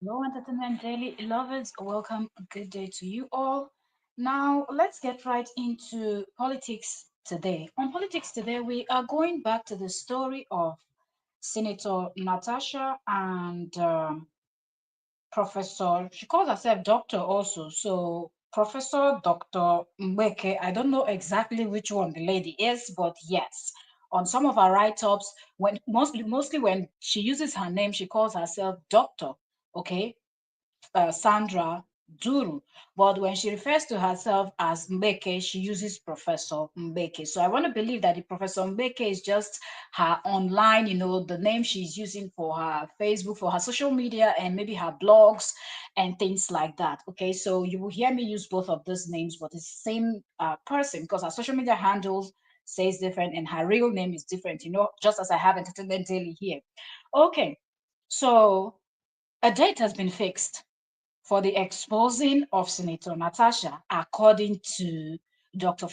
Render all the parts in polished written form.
Hello, Entertainment Daily lovers. Welcome. Good day to you all. Now, let's get right into politics today. On politics today, we are going back to the story of Senator Natasha and Professor. She calls herself Doctor also. So, Professor Dr. Mbeke. I don't know exactly which one the lady is, but yes. On some of her write-ups, when mostly when she uses her name, she calls herself Doctor. Okay, Sandra Duru. But when she refers to herself as Mbeke, she uses Professor Mbeke. So I want to believe that the Professor Mbeke is just her online, the name she's using for her Facebook, for her social media, and maybe her blogs and things like that. Okay, so you will hear me use both of those names, but it's the same person because her social media handles says different and her real name is different, just as I have Entertainment Daily here. Okay, so a date has been fixed for the exposing of Senator Natasha, according to Dr.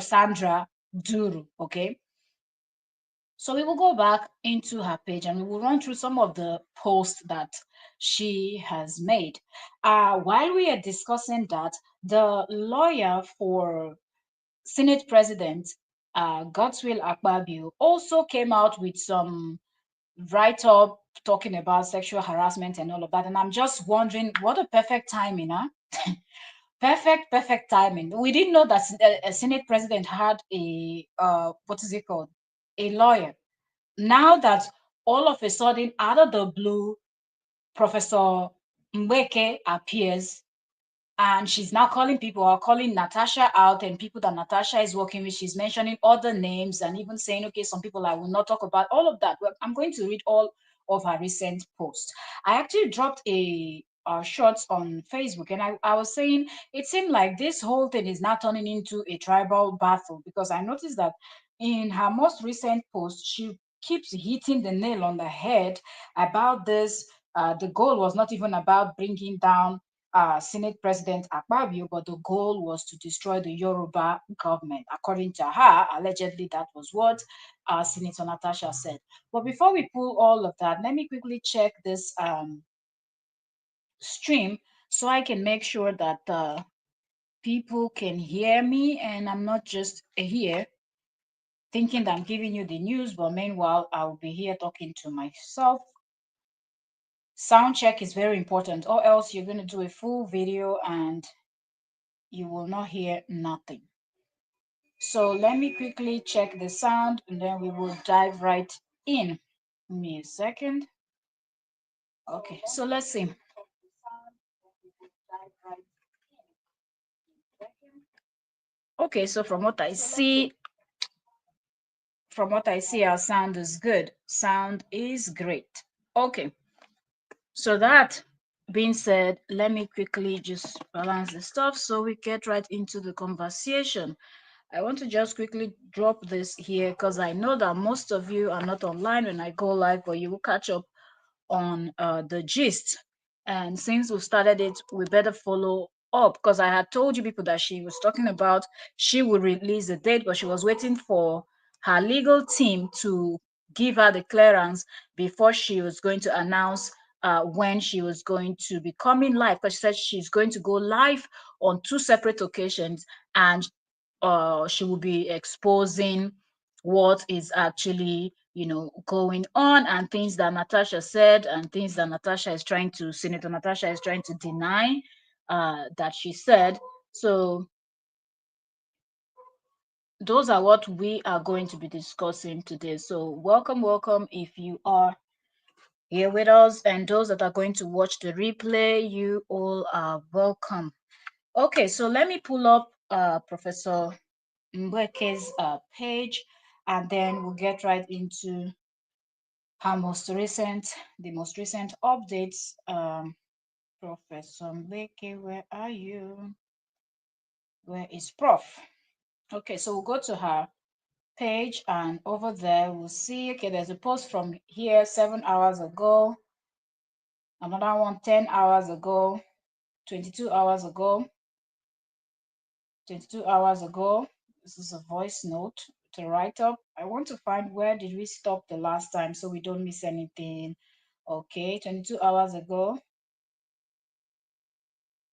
Sandra Duru. Okay, so we will go back into her page and we will run through some of the posts that she has made. While we are discussing that, the lawyer for Senate President Godswill Akpabio also came out with some write up talking about sexual harassment and all of that. And I'm just wondering, what a perfect timing, huh? Perfect timing. We didn't know that a Senate president had what is it called? A lawyer. Now that all of a sudden, out of the blue, Professor Mbeke appears and she's now calling people or calling Natasha out and people that Natasha is working with. She's mentioning other names and even saying, okay, some people I will not talk about, all of that. Well, I'm going to read all of her recent posts. I actually dropped a shorts on Facebook and I was saying it seemed like this whole thing is now turning into a tribal battle because I noticed that in her most recent post, she keeps hitting the nail on the head about this. The goal was not even about bringing down Senate President Akpabio, but the goal was to destroy the Yoruba government. According to her, allegedly that was what Senator Natasha said. But before we pull all of that, let me quickly check this stream so I can make sure that people can hear me and I'm not just here thinking that I'm giving you the news, but meanwhile, I'll be here talking to myself. Sound check is very important, or else you're going to do a full video and you will not hear nothing. So let me quickly check the sound and then we will dive right in. Give me a second. Okay, so let's see. Okay, so from what I see, our sound is good. Sound is great. Okay, so that being said, let me quickly just balance the stuff so we get right into the conversation. I want to just quickly drop this here because I know that most of you are not online when I go live, but you will catch up on the gist. And since we started it, we better follow up because I had told you people that she was talking about she would release the date, but she was waiting for her legal team to give her the clearance before she was going to announce when she was going to be coming live because she said she's going to go live on two separate occasions and she will be exposing what is actually going on and things that Natasha said and things that Senator Natasha is trying to deny that she said. So those are what we are going to be discussing today. So welcome if you are here with us, and those that are going to watch the replay, you all are welcome. Okay, so let me pull up Professor Mbeke's page, and then we'll get right into her the most recent updates. Professor Mbeke, where are you? Where is Prof? Okay, so we'll go to her page, and over there we'll see, okay, there's a post from here 7 hours ago, another one 10 hours ago, 22 hours ago, 22 hours ago. This is a voice note to write up. I want to find where did we stop the last time so we don't miss anything. Okay, 22 hours ago.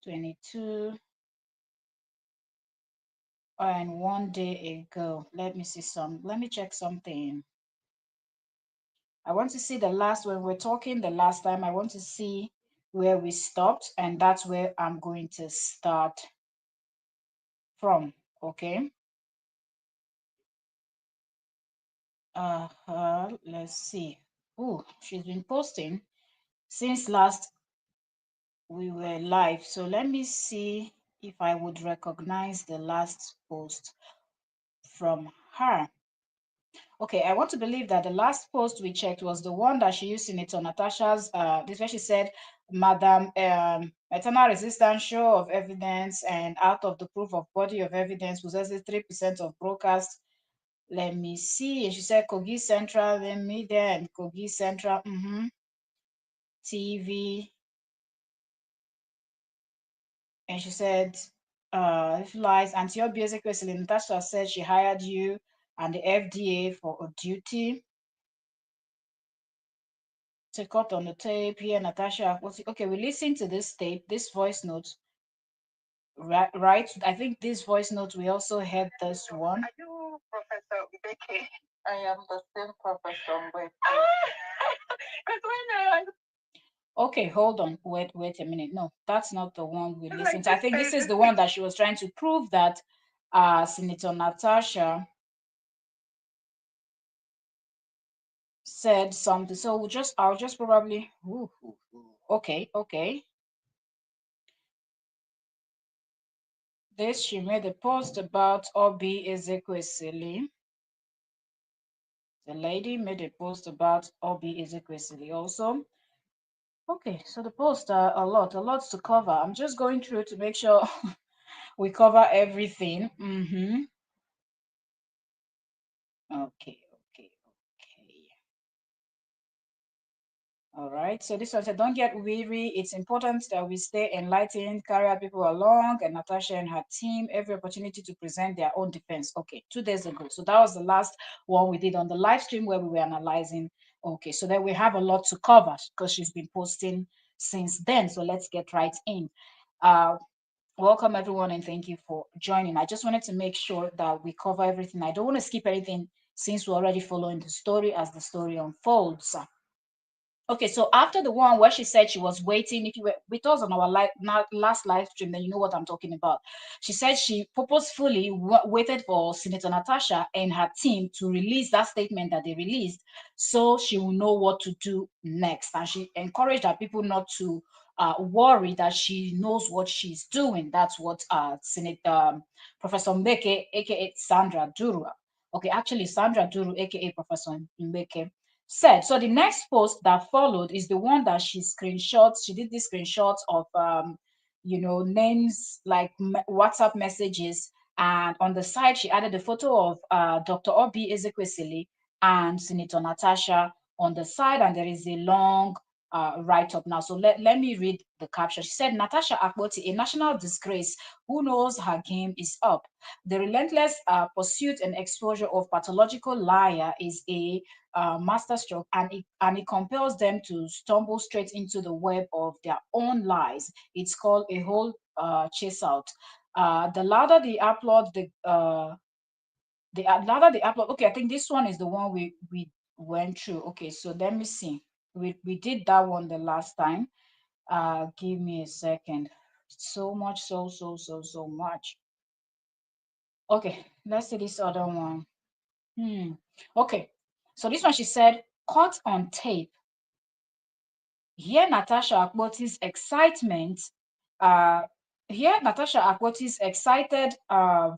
22 and 1 day ago. Let me see let me check something. I want to see the last, when we're talking the last time, I want to see where we stopped, and that's where I'm going to start from. Okay. Let's see. Oh, she's been posting since last we were live. So let me see if I would recognize the last post from her. Okay, I want to believe that the last post we checked was the one that she used in it on Natasha's, this where she said, Madam, maternal resistance show of evidence and out of the proof of body of evidence possesses 3% of broadcast. Let me see. And she said, Kogi Central, then media and Kogi Central, TV. And she said, if lies, Antioch Basically, Natasha said she hired you and the FDA for a duty. To cut on the tape here, Natasha. Okay, we listen to this tape, this voice note, right? I think this voice note, we also had this one. Are you Professor mgbeke? I am the same Professor mgbeke. Because when Okay, hold on. Wait a minute. No, that's not the one we listened to. I think this is the one that she was trying to prove that Senator Natasha said something. So I'll just probably, okay. This, she made a post about Obi Ezekwesili. The lady made a post about Obi Ezekwesili also. Okay, so the posts are a lot to cover. I'm just going through to make sure we cover everything. Okay. All right, so this one said, don't get weary. It's important that we stay enlightened, carry our people along, and Natasha and her team every opportunity to present their own defense. Okay, 2 days ago. So that was the last one we did on the live stream where we were analyzing. Okay, so then we have a lot to cover because she's been posting since then. So let's get right in. Welcome everyone and thank you for joining. I just wanted to make sure that we cover everything. I don't want to skip anything since we're already following the story as the story unfolds. Okay, so after the one where she said she was waiting, if you were with us on our last live stream, then you know what I'm talking about. She said she purposefully waited for Senator Natasha and her team to release that statement that they released, so she will know what to do next. And she encouraged her people not to worry, that she knows what she's doing. That's what Professor Mbeke, aka Sandra Duru. Okay, actually Sandra Duru, aka Professor Mbeke, said. So the next post that followed is the one that she screenshots. She did these screenshots of names like WhatsApp messages, and on the side she added a photo of Dr. Obi Ezekwesili and Senator Natasha on the side, and there is a long write-up now. So let me read the caption. She said, Natasha Akpoti, a national disgrace, who knows her game is up. The relentless pursuit and exposure of pathological liar is a masterstroke, and it compels them to stumble straight into the web of their own lies. It's called a whole chase out. The louder the upload, the louder the upload. Okay, I think this one is the one we went through. Okay, so let me see. We did that one the last time. Give me a second. So much, so much. Okay, let's see this other one. Okay, so this one she said, caught on tape. Here Natasha Akpoti's excitement, uh, Hear Natasha Akpoti's excited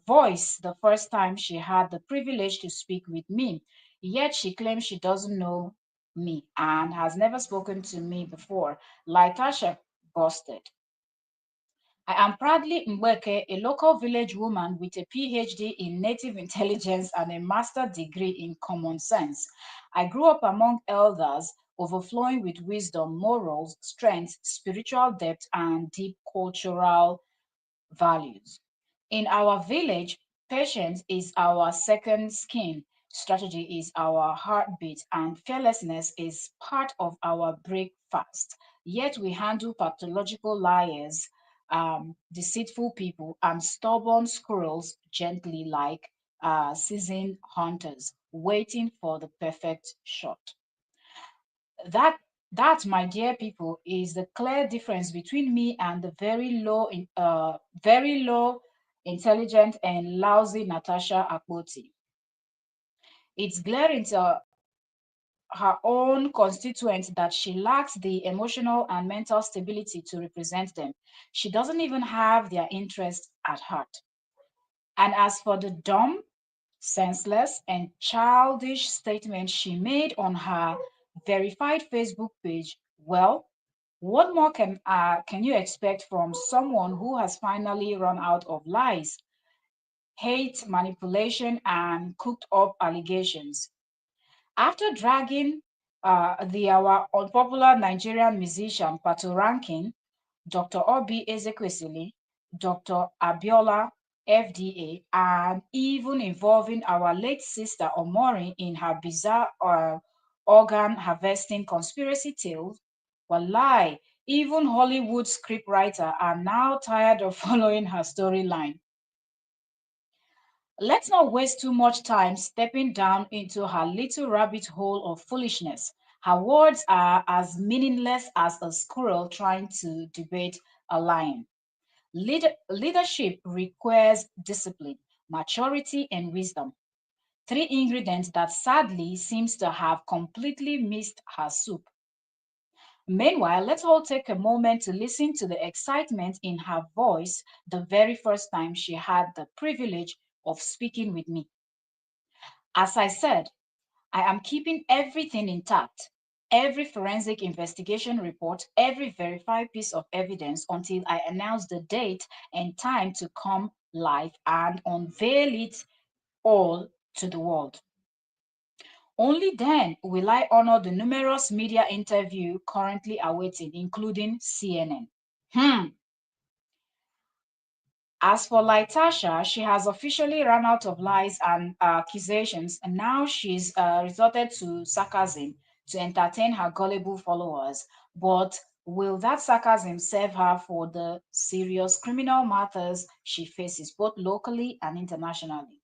voice the first time she had the privilege to speak with me. Yet she claims she doesn't know me and has never spoken to me before. Tasha busted. I am proudly Mgbeke, a local village woman with a PhD in native intelligence and a master's degree in common sense. I grew up among elders, overflowing with wisdom, morals, strength, spiritual depth, and deep cultural values. In our village, patience is our second skin. strategy is our heartbeat, and fearlessness is part of our breakfast. Yet we handle pathological liars, deceitful people, and stubborn squirrels gently like seasoned hunters, waiting for the perfect shot. That that, my dear people, is the clear difference between me and the very low, intelligent, and lousy Natasha Akpoti. It's glaring to her own constituents that she lacks the emotional and mental stability to represent them. She doesn't even have their interest at heart. And as for the dumb, senseless, and childish statement she made on her verified Facebook page, well, what more can you expect from someone who has finally run out of lies, hate, manipulation, and cooked up allegations? After dragging our unpopular Nigerian musician Pato Rankin, Dr. Obi Ezekwesili, Dr. Abiola, FDA, and even involving our late sister Omori in her bizarre organ harvesting conspiracy tales, wallahi, even Hollywood scriptwriters are now tired of following her storyline. Let's not waste too much time stepping down into her little rabbit hole of foolishness. Her words are as meaningless as a squirrel trying to debate a lion. Leadership requires discipline, maturity, and wisdom. Three ingredients that sadly seems to have completely missed her soup. Meanwhile, let's all take a moment to listen to the excitement in her voice the very first time she had the privilege of speaking with me. As I said, I am keeping everything intact, every forensic investigation report, every verified piece of evidence until I announce the date and time to come live and unveil it all to the world. Only then will I honor the numerous media interview currently awaiting, including CNN. Hmm. As for Natasha, she has officially run out of lies and accusations, and now she's resorted to sarcasm to entertain her gullible followers. But will that sarcasm serve her for the serious criminal matters she faces, both locally and internationally?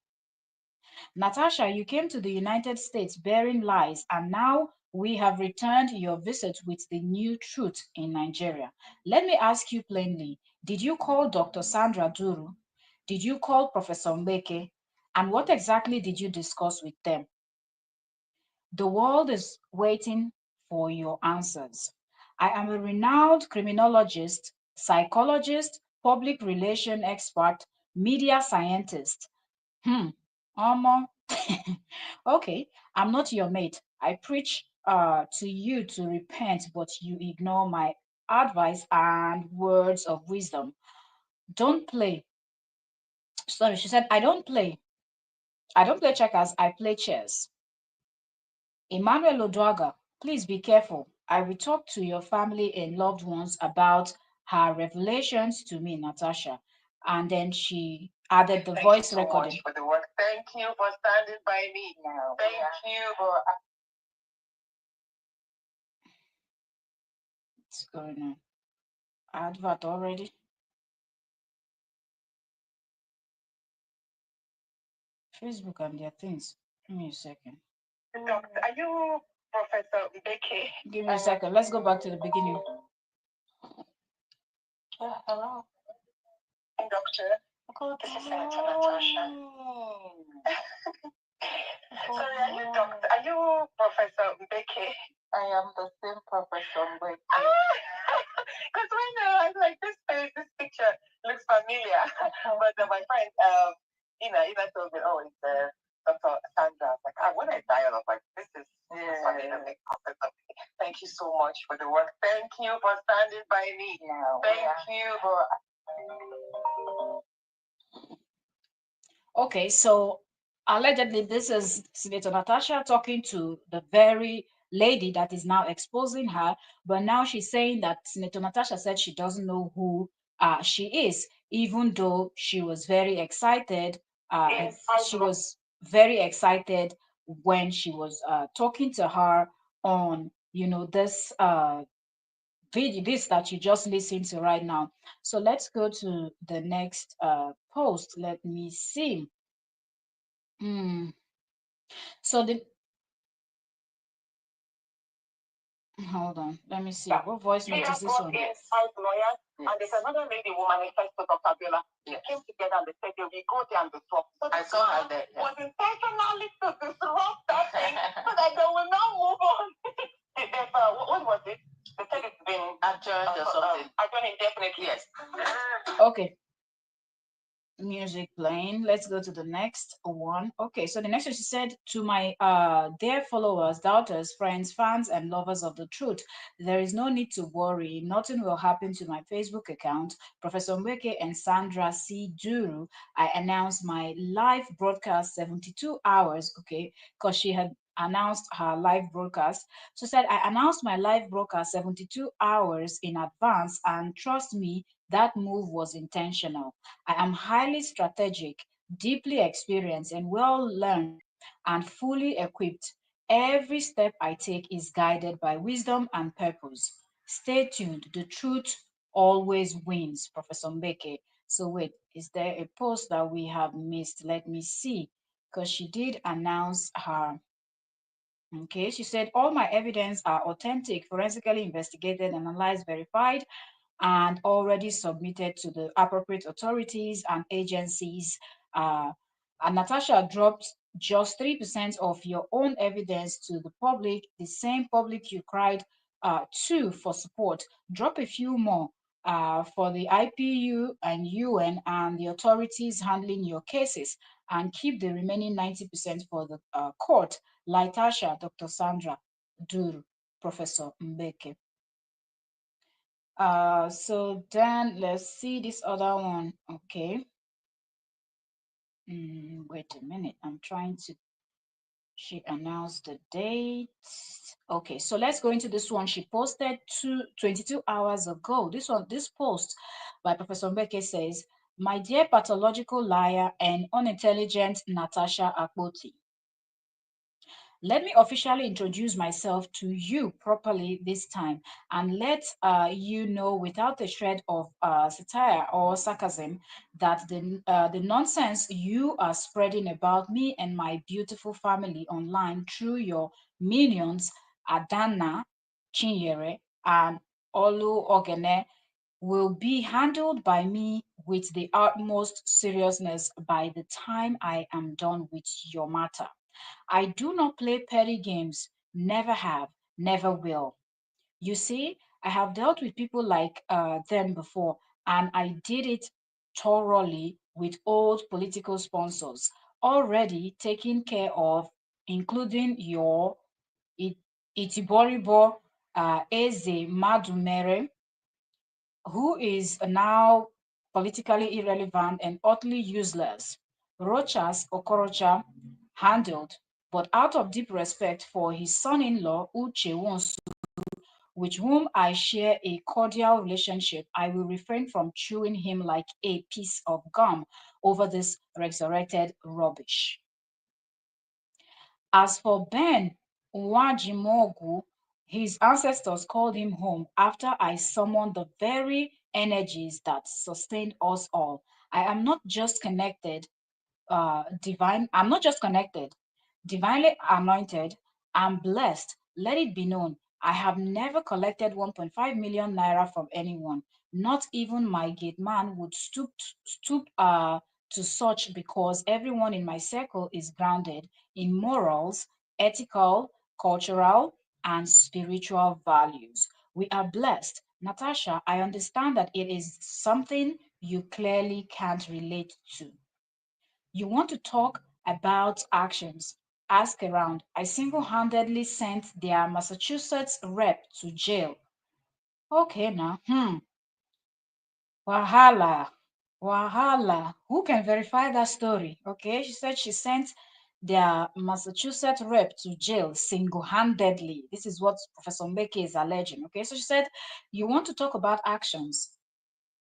Natasha, you came to the United States bearing lies, and now we have returned your visit with the new truth in Nigeria. Let me ask you plainly, did you call Dr. Sandra Duru? Did you call Professor Mbeke? And what exactly did you discuss with them? The world is waiting for your answers. I am a renowned criminologist, psychologist, public relation expert, media scientist. Hmm. Omo. Okay, I'm not your mate. I preach to you to repent, but you ignore my advice and words of wisdom. Don't play. Sorry, she said, I don't play. I don't play checkers, I play chess. Emmanuel Oduaga, please be careful. I will talk to your family and loved ones about her revelations to me, Natasha. And then she added the voice recording. Thank you so much for the work. Thank you for standing by me. No, thank you for. What's going on? Advert already? Facebook and their things. Give me a second. Doctor, are you Professor mgbeke? Give me a second. Let's go back to the beginning. Hello. Doctor. This is Senator Natasha. Sorry, are you doctor? Are you Professor mgbeke? I am the same Professor mgbeke. Because when I was like, this picture looks familiar. But my friend, Ina told me, oh, it's Dr. Sandra. I was like, when I die, I was like, this is familiar. Thank you so much for the work. Thank you for standing by me. No, thank you for. Okay, so allegedly, this is Senator Natasha talking to the very lady that is now exposing her, but now she's saying that Senator Natasha said she doesn't know who she is, even though she was very excited. She was very excited when she was talking to her on, this video, this that you just listened to right now. So let's go to the next post. Let me see. Hmm. So the hold on, let me see. What voice note is this one? Yes. Five lawyers, yes. And there's another lady who manifests to Dr. Biola. Yes. They came together and they said they will go there and disrupt. So I saw her there. Was intentionally to disrupt that thing so that they will not move on. What was it? They said it's been adjourned or something. Adjourned indefinitely. Yes. Okay. Music playing. Let's go to the next one. Okay, so the next one, she said, to my dear followers, doubters, friends, fans, and lovers of the truth, there is no need to worry. Nothing will happen to my Facebook account. Professor Mbeke and Sandra C. Duru, I announced my live broadcast 72 hours, okay, because she had announced her live broadcast. She said, I announced my live broadcast 72 hours in advance, and trust me, that move was intentional. I am highly strategic, deeply experienced, and well learned and fully equipped. Every step I take is guided by wisdom and purpose. Stay tuned. The truth always wins, Professor Mbeke. So wait, is there a post that we have missed? Let me see. Because she did announce her. Okay, she said, all my evidence are authentic, forensically investigated, analyzed, verified, and already submitted to the appropriate authorities and agencies. Uh, and Natasha dropped just 3% of your own evidence to the public, the same public you cried to for support. Drop a few more for the IPU and UN and the authorities handling your cases, and keep the remaining 90% for the court, like Tasha, Dr. Sandra Duru, Professor Mbeke. So then let's see this other one. Okay. Wait a minute. I'm trying to. She announced the date. Okay, so let's go into this one. She posted 22 hours ago. This post by Professor Mbeke says, "My dear pathological liar and unintelligent Natasha Akpoti, let me officially introduce myself to you properly this time and let you know without a shred of satire or sarcasm that the nonsense you are spreading about me and my beautiful family online through your minions, Adana, Chinyere, and Olu Ogene will be handled by me with the utmost seriousness by the time I am done with your matter. I do not play petty games, never have, never will. You see, I have dealt with people like them before, and I did it thoroughly with old political sponsors, already taken care of, including your Itiboribo Eze Madumere, who is now politically irrelevant and utterly useless. Rochas Okorocha handled, but out of deep respect for his son-in-law Uche Wonsu, with whom I share a cordial relationship, I will refrain from chewing him like a piece of gum over this resurrected rubbish. As for Ben Nwajimogu, his ancestors called him home after I summoned the very energies that sustained us all. I am not just connected, I'm not just connected, divinely anointed, I'm blessed. Let it be known, I have never collected 1.5 million naira from anyone. Not even my gate man would stoop to such, because everyone in my circle is grounded in morals, ethical, cultural, and spiritual values. We are blessed. Natasha, I understand that it is something you clearly can't relate to. You want to talk about actions? Ask around. I single-handedly sent their Massachusetts rep to jail. Okay now. Wahala. Wahala. Who can verify that story? Okay, she said she sent their Massachusetts rep to jail single-handedly. This is what Professor Mbeke is alleging. Okay, so she said, you want to talk about actions?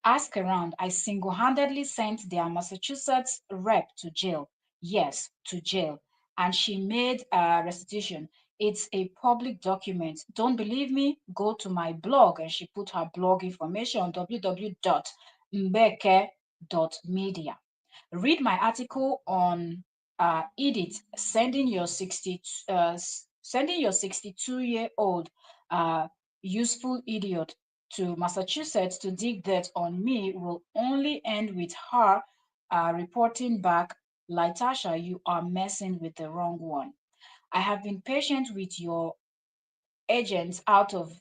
Ask around. I single-handedly sent their Massachusetts rep to jail. Yes, to jail. and she made a restitution. It's a public document. Don't believe me? Go to my blog. And she put her blog information on www.mgbeke.media. Read my article on Edith sending your 62-year-old useful idiot to Massachusetts to dig dirt on me will only end with her reporting back, Natasha, you are messing with the wrong one. I have been patient with your agents out of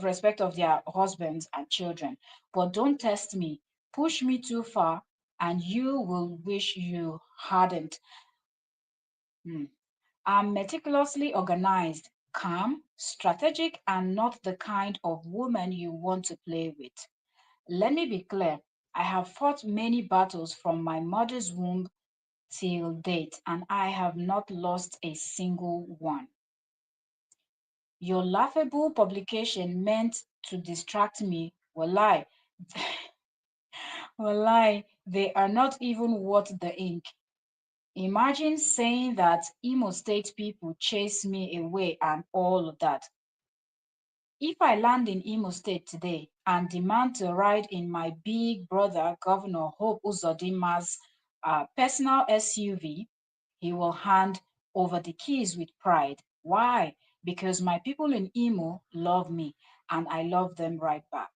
respect of their husbands and children, but don't test me. Push me too far, and you will wish you hadn't. Hmm. I'm meticulously organized, calm, strategic, and not the kind of woman you want to play with. Let me be clear. I have fought many battles from my mother's womb till date, and I have not lost a single one. Your laughable publication meant to distract me. Walai, walai, they are not even worth the ink. Imagine saying that Imo State people chase me away and all of that. If I land in Imo State today and demand to ride in my big brother, Governor Hope Uzodima's personal SUV, he will hand over the keys with pride. Why? Because my people in Imo love me and I love them right back.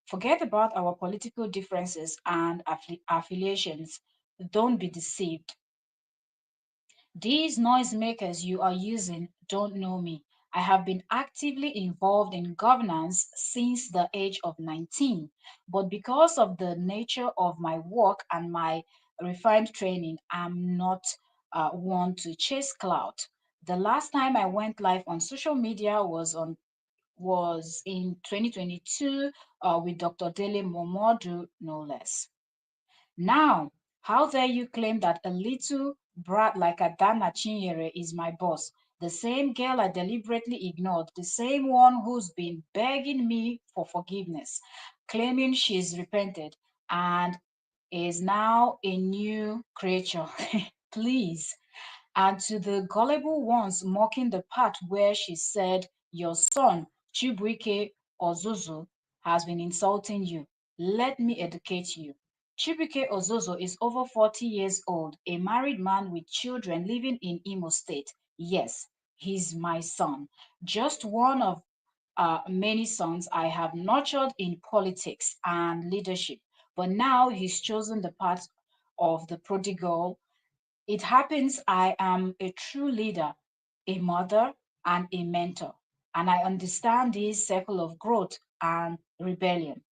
Forget about our political differences and affiliations. Don't be deceived. These noisemakers you are using don't know me. I have been actively involved in governance since the age of 19, but because of the nature of my work and my refined training, I'm not one to chase clout. The last time I went live on social media was in 2022 with Dr. Dele Momodu, no less. Now, how dare you claim that a little brat like Adana Chinyere is my boss? The same girl I deliberately ignored, the same one who's been begging me for forgiveness, claiming she's repented and is now a new creature. Please. And to the gullible ones mocking the part where she said, your son, Chibuike Ozuzu, has been insulting you. Let me educate you. Chibuike Ozuzu is over 40 years old, a married man with children living in Imo State. Yes, he's my son. Just one of many sons I have nurtured in politics and leadership. But now he's chosen the path of the prodigal. It happens I am a true leader, a mother, and a mentor, and I understand this cycle of growth and rebellion.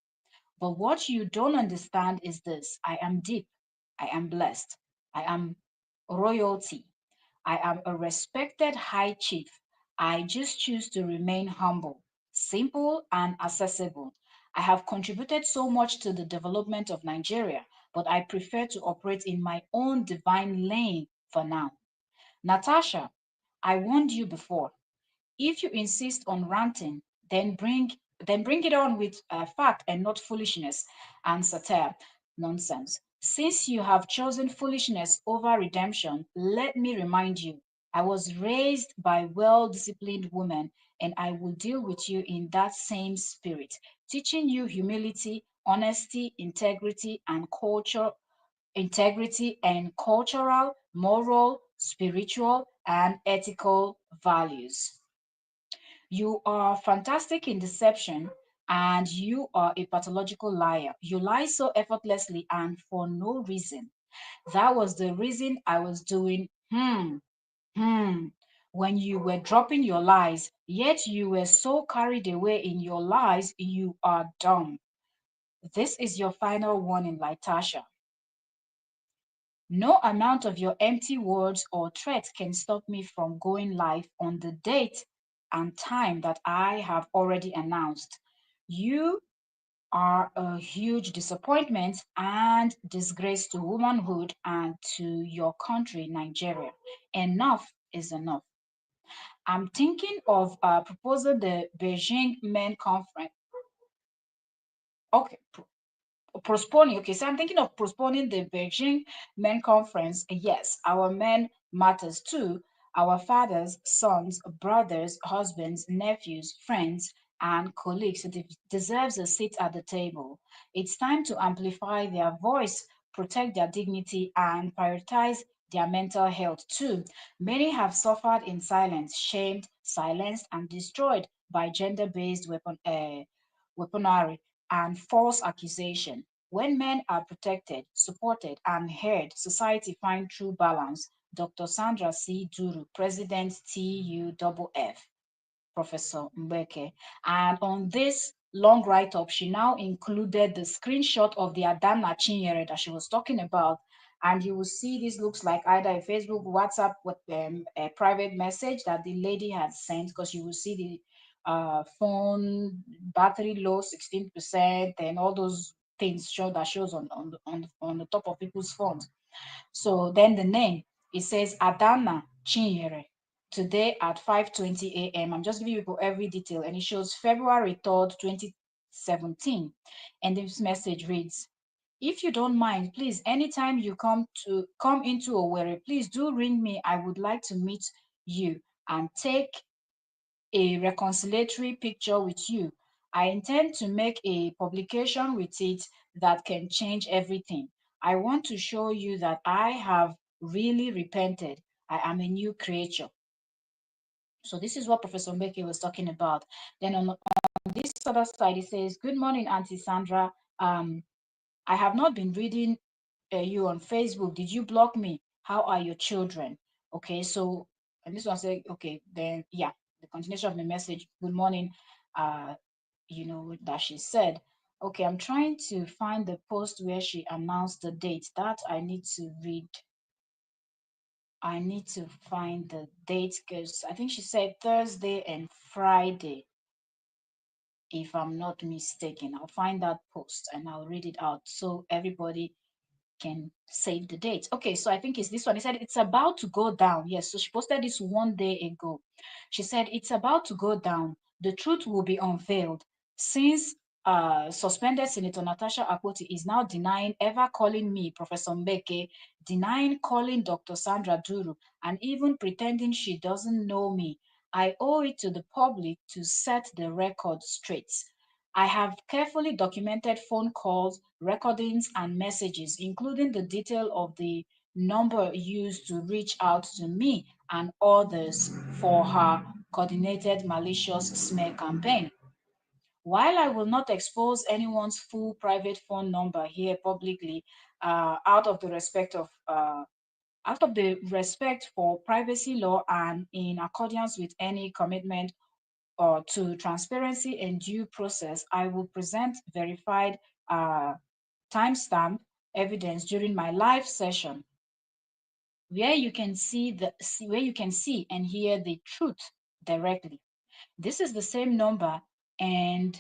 But what you don't understand is this: I am deep, I am blessed, I am royalty, I am a respected high chief. I just choose to remain humble, simple, and accessible. I have contributed so much to the development of Nigeria, but I prefer to operate in my own divine lane for now. Natasha, I warned you before. If you insist on ranting, then bring it on with fact and not foolishness and satire nonsense. Since you have chosen foolishness over redemption, let me remind you, I was raised by well-disciplined women, and I will deal with you in that same spirit, teaching you humility, honesty, integrity and cultural, moral, spiritual, and ethical values. You are fantastic in deception and you are a pathological liar. You lie so effortlessly and for no reason. That was the reason I was doing hmm when you were dropping your lies, yet you were so carried away in your lies, you are dumb. This is your final warning, Latasha. No amount of your empty words or threats can stop me from going live on the date and time that I have already announced. You are a huge disappointment and disgrace to womanhood and to your country, Nigeria. Enough is enough. I'm thinking of proposing the Beijing Men Conference. Okay, postponing. Okay, so I'm thinking of postponing the Beijing Men Conference. Yes, our men matters too. Our fathers, sons, brothers, husbands, nephews, friends, and colleagues deserves a seat at the table. It's time to amplify their voice, protect their dignity, and prioritize their mental health too. Many have suffered in silence, shamed, silenced, and destroyed by gender-based weaponry and false accusation. When men are protected, supported, and heard, society finds true balance. Dr. Sandra C. Duru, President TUFF, Professor Mbeke. And on this long write-up, she now included the screenshot of the Adana Chinyere that she was talking about. And you will see this looks like either a Facebook, WhatsApp, with a private message that the lady had sent, because you will see the phone battery low 16%, and all those things shows on the top of people's phones. So then the name, it says Adana Chinyere, today at 5:20 a.m. I'm just giving you people every detail, and it shows February 3rd, 2017. And this message reads, if you don't mind, please, anytime you come into Owerri, please do ring me. I would like to meet you and take a reconciliatory picture with you. I intend to make a publication with it that can change everything. I want to show you that I have really repented. I am a new creature. So this is what Professor Mbeke was talking about. Then on this other side, it says, good morning, Auntie Sandra. I have not been reading you on Facebook. Did you block me? How are your children? Okay, so, and this one said, okay, then, yeah, the continuation of the message, good morning, uh, that she said. Okay, I'm trying to find the post where she announced the date. That I need to read. I need to find the date, because I think she said Thursday and Friday, if I'm not mistaken. I'll find that post and I'll read it out so everybody can save the date. Okay, so I think it's this one. He said it's about to go down. Yes, so she posted this one day ago. She said it's about to go down. The truth will be unveiled. Since suspended Senator Natasha Akpoti is now denying ever calling me, Professor Mbeke, denying calling Dr. Sandra Duru, and even pretending she doesn't know me. I owe it to the public to set the record straight. I have carefully documented phone calls, recordings, and messages, including the detail of the number used to reach out to me and others for her coordinated malicious smear campaign. While I will not expose anyone's full private phone number here publicly, out of the respect for privacy law and in accordance with any commitment or to transparency and due process, I will present verified uh, timestamp evidence during my live session where you can see and hear the truth directly. This is the same number and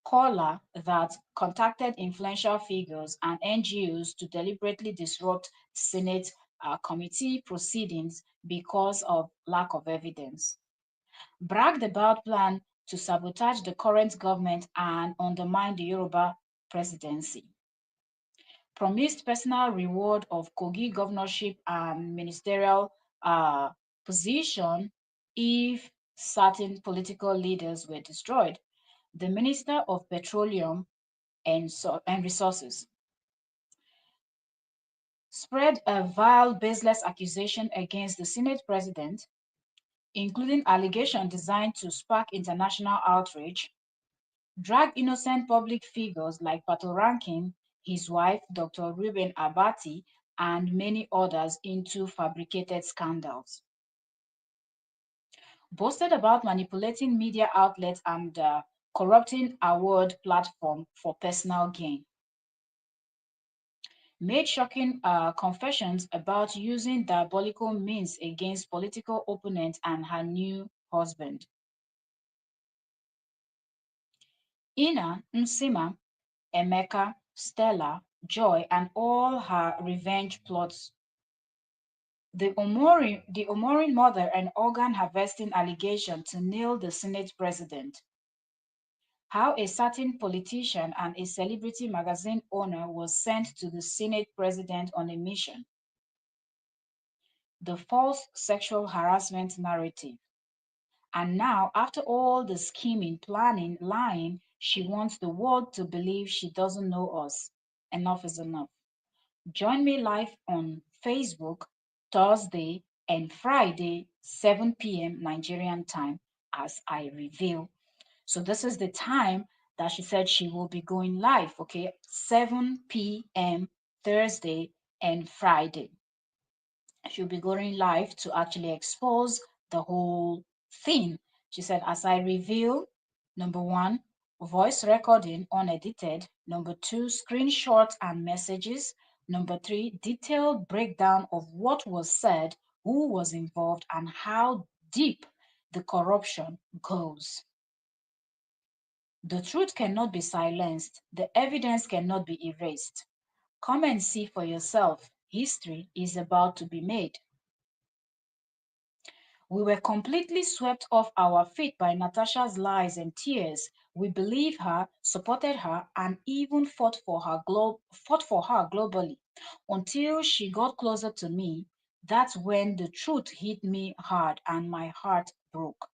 caller that contacted influential figures and NGOs to deliberately disrupt Senate committee proceedings because of lack of evidence, bragged about plan to sabotage the current government and undermine the Yoruba presidency, promised personal reward of Kogi governorship and ministerial uh, position if certain political leaders were destroyed. The Minister of Petroleum and Resources spread a vile, baseless accusation against the Senate president, including allegations designed to spark international outrage, drag innocent public figures like Pato Rankin, his wife, Dr. Ruben Abati, and many others into fabricated scandals, boasted about manipulating media outlets and corrupting award platform for personal gain, made shocking confessions about using diabolical means against political opponents and her new husband. Ina Nsima, Emeka, Stella, Joy, and all her revenge plots. The Omori murder and organ harvesting allegation to nail the Senate president. How a certain politician and a celebrity magazine owner was sent to the Senate president on a mission. The false sexual harassment narrative. And now, after all the scheming, planning, lying, she wants the world to believe she doesn't know us. Enough is enough. Join me live on Facebook Thursday and Friday, 7 p.m. Nigerian time, as I reveal. So this is the time that she said she will be going live, okay? 7 p.m. Thursday and Friday. She'll be going live to actually expose the whole thing. She said, as I reveal, number one, voice recording unedited. Number two, screenshots and messages. Number three, detailed breakdown of what was said, who was involved, and how deep the corruption goes. The truth cannot be silenced. The evidence cannot be erased. Come and see for yourself. History is about to be made. We were completely swept off our feet by Natasha's lies and tears. We believed her, supported her, and even fought for her globally. Until she got closer to me, that's when the truth hit me hard and my heart broke.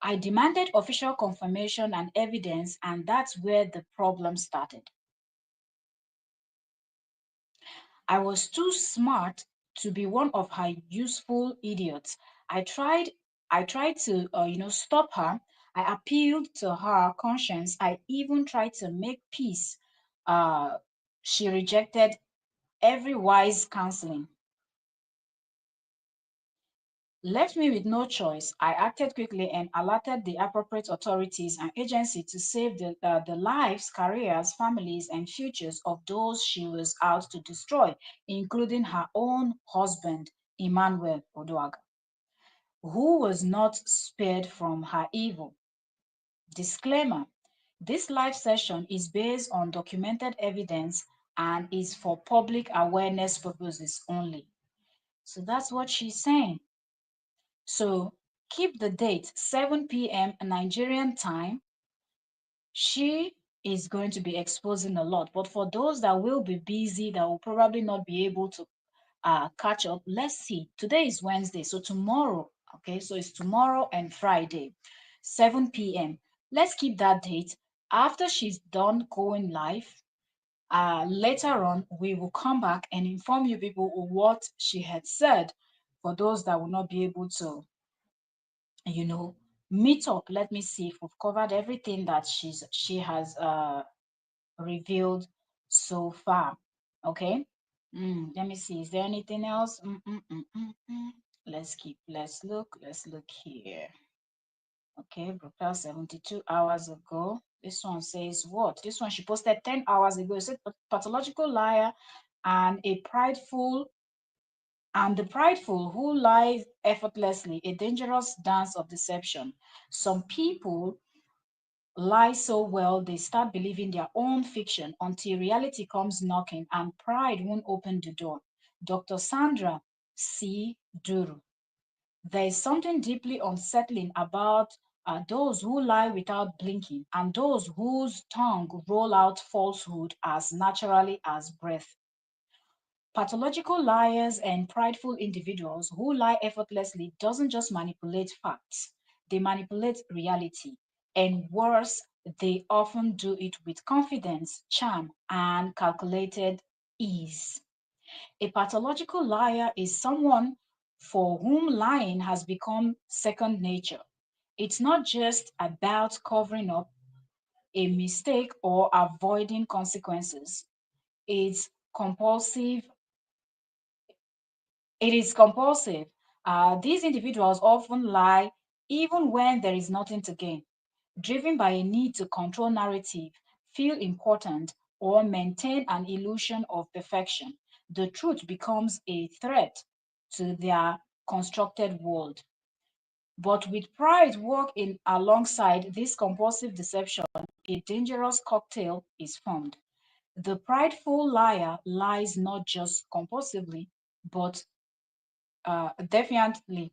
I demanded official confirmation and evidence, and that's where the problem started. I was too smart to be one of her useful idiots. I tried I tried to stop her. I appealed to her conscience. I even tried to make peace. Uh, she rejected every wise counseling. Left me with no choice. I acted quickly and alerted the appropriate authorities and agencies to save the lives, careers, families, and futures of those she was out to destroy, including her own husband, Emmanuel Oduaga, who was not spared from her evil. Disclaimer: this live session is based on documented evidence and is for public awareness purposes only. So that's what she's saying. So keep the date, 7 p.m. Nigerian time. She is going to be exposing a lot. But for those that will be busy, that will probably not be able to catch up, let's see. Today is Wednesday, so tomorrow, okay? So it's tomorrow and Friday, 7 p.m. Let's keep that date. After she's done going live, later on, we will come back and inform you people of what she had said for those that will not be able to meet up. Let me see if we've covered everything that she has revealed so far. Okay. Let me see. Is there anything else? Let's look here. Okay, Brooklyn 72 hours ago. This one says what? This one she posted 10 hours ago. It said pathological liar and the prideful who lie effortlessly, a dangerous dance of deception. Some people lie so well they start believing their own fiction until reality comes knocking and pride won't open the door. Dr. Sandra C. Duru. There is something deeply unsettling about those who lie without blinking and those whose tongue roll out falsehood as naturally as breath. Pathological liars and prideful individuals who lie effortlessly doesn't just manipulate facts, they manipulate reality. And worse, they often do it with confidence, charm, and calculated ease. A pathological liar is someone for whom lying has become second nature. It's not just about covering up a mistake or avoiding consequences. It's compulsive It is compulsive. These individuals often lie even when there is nothing to gain, driven by a need to control narrative, feel important, or maintain an illusion of perfection. The truth becomes a threat to their constructed world. But with pride working alongside this compulsive deception, a dangerous cocktail is formed. The prideful liar lies not just compulsively, but defiantly.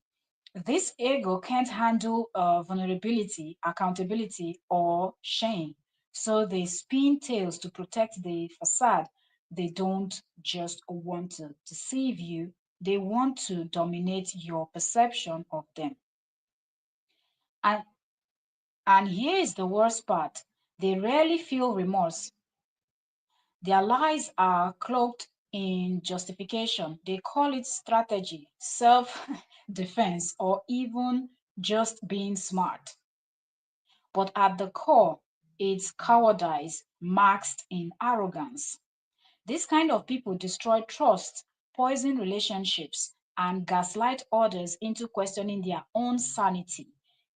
This ego can't handle vulnerability, accountability, or shame. So they spin tails to protect the facade. They don't just want to deceive you, they want to dominate your perception of them. And, and here is the worst part, they rarely feel remorse. Their lies are cloaked in justification. They call it strategy, self defense, or even just being smart. But at the core, it's cowardice masked in arrogance. This kind of people destroy trust, poison relationships, and gaslight others into questioning their own sanity.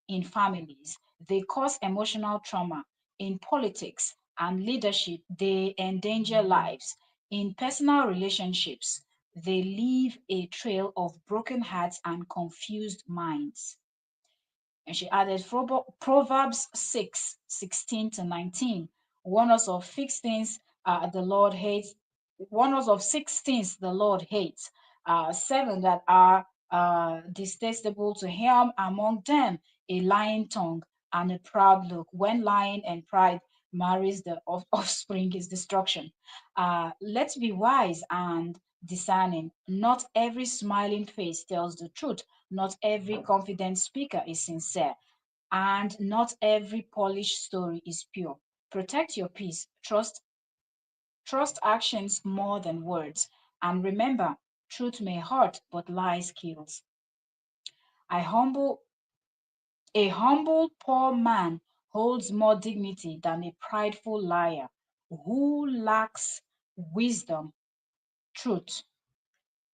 In families, they cause emotional trauma. In politics and leadership, they endanger lives. In personal relationships, they leave a trail of broken hearts and confused minds. And she added Proverbs 6:16 to 19. Warn us of six things the Lord hates. Warn us of six things the Lord hates. Seven that are detestable to him, among them a lying tongue and a proud look. When lying and pride marries, the offspring is destruction. Let's be wise and discerning. Not every smiling face tells the truth. Not every confident speaker is sincere, and not every polished story is pure. Protect your peace. Trust actions more than words. And remember, truth may hurt, but lies kills. I humble a humble poor man holds more dignity than a prideful liar who lacks wisdom, truth,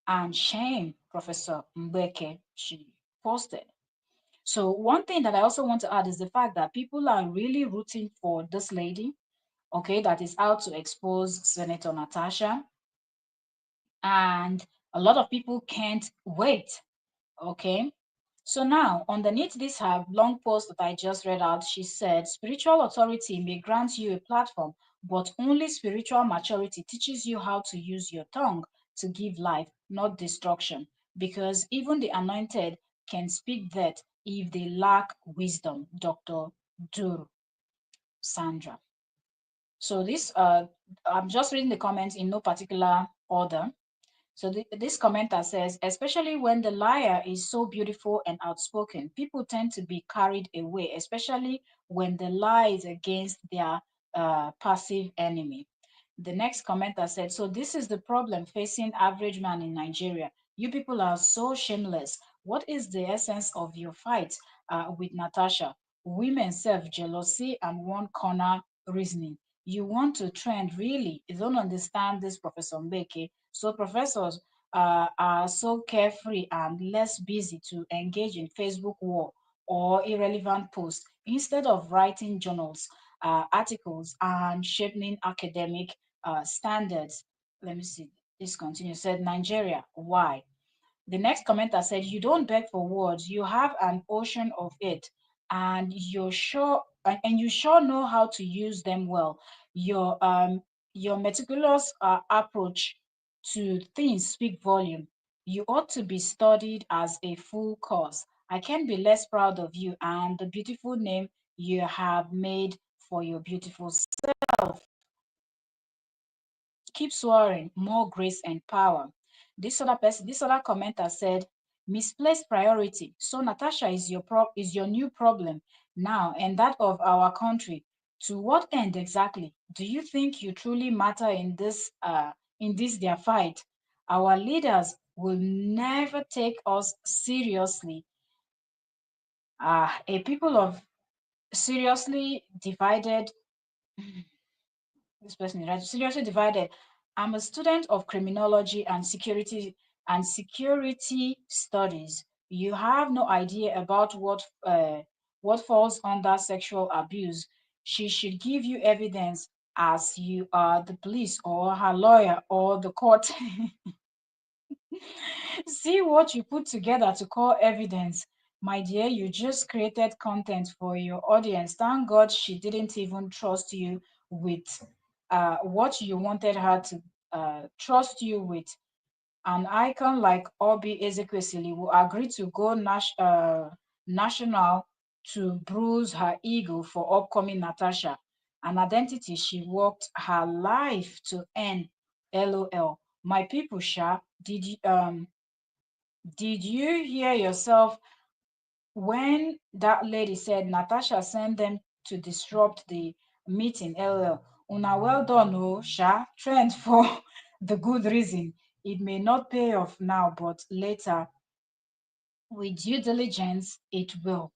and shame, Professor Mbeke, she posted. So one thing that I also want to add is the fact that people are really rooting for this lady, okay, that is out to expose Senator Natasha. And a lot of people can't wait, okay? So now, underneath this her long post that I just read out, she said, spiritual authority may grant you a platform, but only spiritual maturity teaches you how to use your tongue to give life, not destruction. Because even the anointed can speak that if they lack wisdom. Dr. Dur Sandra. So I'm just reading the comments in no particular order. So this commenter says, especially when the liar is so beautiful and outspoken, people tend to be carried away, especially when the lie is against their passive enemy. The next commenter said, so this is the problem facing average man in Nigeria. You people are so shameless. What is the essence of your fight with Natasha? Women serve jealousy and one corner reasoning. You want to trend, really? You don't understand this, Professor Mbeke. So professors are so carefree and less busy to engage in Facebook war or irrelevant posts instead of writing journals, articles, and shaping academic standards. Let me see. This continues. Said Nigeria. Why? The next commenter said, you don't beg for words. You have an ocean of it, and you sure know how to use them well. Your meticulous approach to things speak volume. You ought to be studied as a full course. I can't be less proud of you and the beautiful name you have made for your beautiful self. Keep soaring, more grace and power. This other commenter said, misplaced priority. So Natasha is your new problem now and that of our country. To what end exactly? Do you think you truly matter in this their fight? Our leaders will never take us seriously. A people of seriously divided this person is right, seriously divided. I'm a student of criminology and security studies. You have no idea about what falls under sexual abuse. She should give you evidence as you are the police or her lawyer or the court. See what you put together to call evidence. My dear, you just created content for your audience. Thank God she didn't even trust you with what you wanted her to trust you with. An icon like Obi Ezekwesili will agree to go national to bruise her ego for upcoming Natasha, an identity she worked her life to earn. LOL. My people, Sha, did you hear yourself when that lady said Natasha sent them to disrupt the meeting? LOL. Una well done, oh, Sha. Trend for the good reason. It may not pay off now, but later, with due diligence, it will.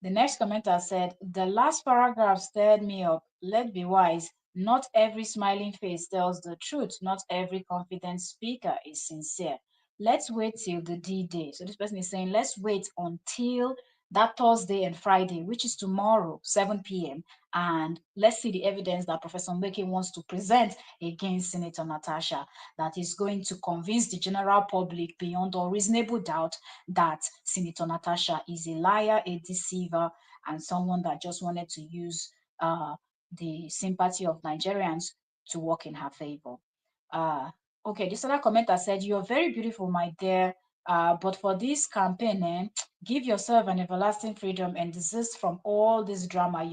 The next commenter said, the last paragraph stirred me up. Let's be wise. Not every smiling face tells the truth. Not every confident speaker is sincere. Let's wait till the D-Day. So this person is saying, let's wait until that Thursday and Friday, which is tomorrow, 7 p.m. And let's see the evidence that Professor Mbeke wants to present against Senator Natasha that is going to convince the general public beyond all reasonable doubt that Senator Natasha is a liar, a deceiver, and someone that just wanted to use the sympathy of Nigerians to work in her favor. Okay, this other commenter said, you're very beautiful, my dear, but for this campaign, give yourself an everlasting freedom and desist from all this drama